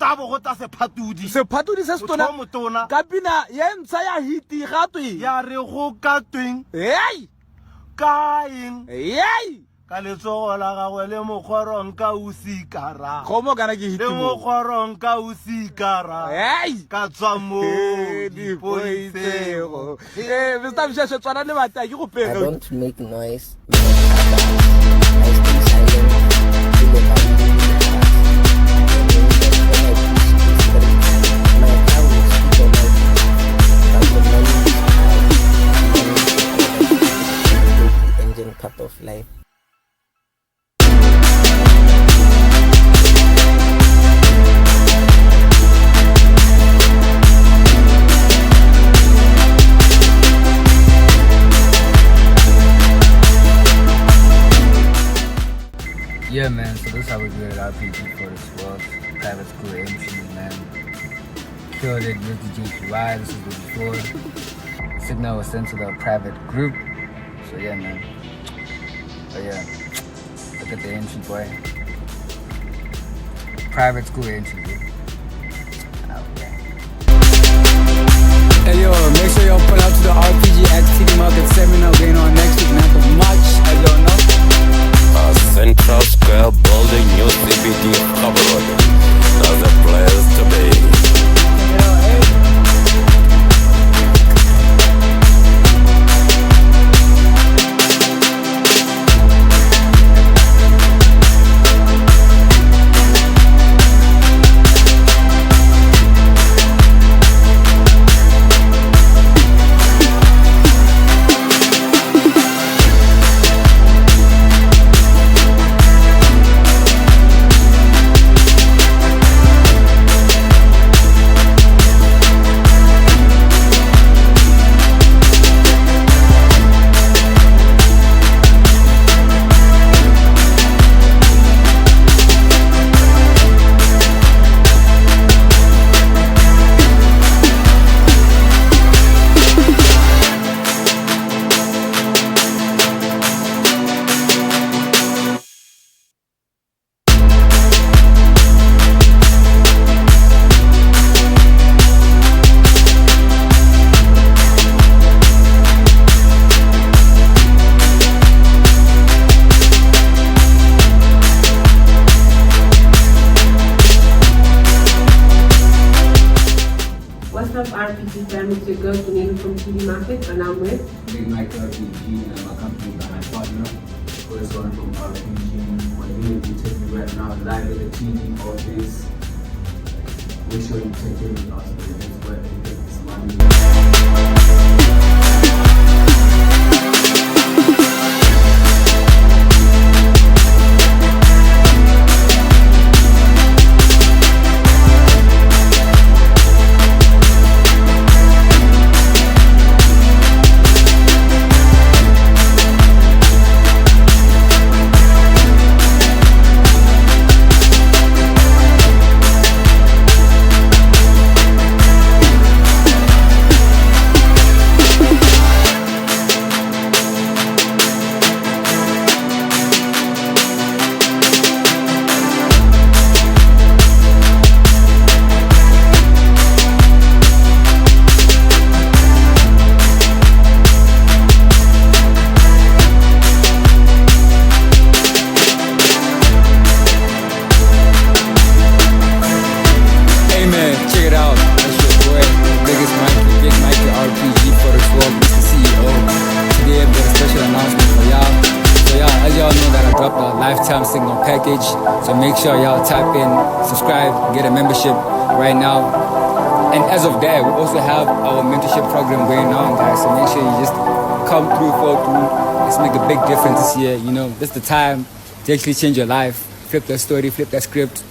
ka bo go tsa sephatudi se stona ka pina ye ntsha ya hiti gatwe ya re go ka tweng hey ka eng hey ka letsogo la gagwe le mogorong ka usikara khomo kana ke hiti le mogorong ka usikara hey ka tswa mo dipoitsego Mr. Mshashe tswana le bata ke go pega I don't make noise. I stay silent till the value is my tongue will speak on my but the money is high. The engine part of life. Yeah, man, so this is how we do it at RPG for this world. Private school entry, man. Killed it with the JQI, this is the before. Signal was sent to the private group. So yeah, man. But yeah, look at the entry, boy. Private school entry, dude. Okay. Hey yo, make sure y'all pull out to the RPG XTD Market Seminar going on next week, 9th of March, as y'all know. Central Square building, new CBD covered. That's a place to be. RPG family to go to Navy from TD Market, and I'm with Mikeyy RPG, and my company and my partner, who is going from RPG. What we taking right now live at the TV all this. Make sure you take care of us because where they get this money. Lifetime signal package, so make sure y'all tap in, subscribe, get a membership right now. And as of that, we also have our mentorship program going on, guys, so make sure you just come through, fall through. Let's make a big difference this year. You know, this is the time to actually change your life, flip that story, flip that script,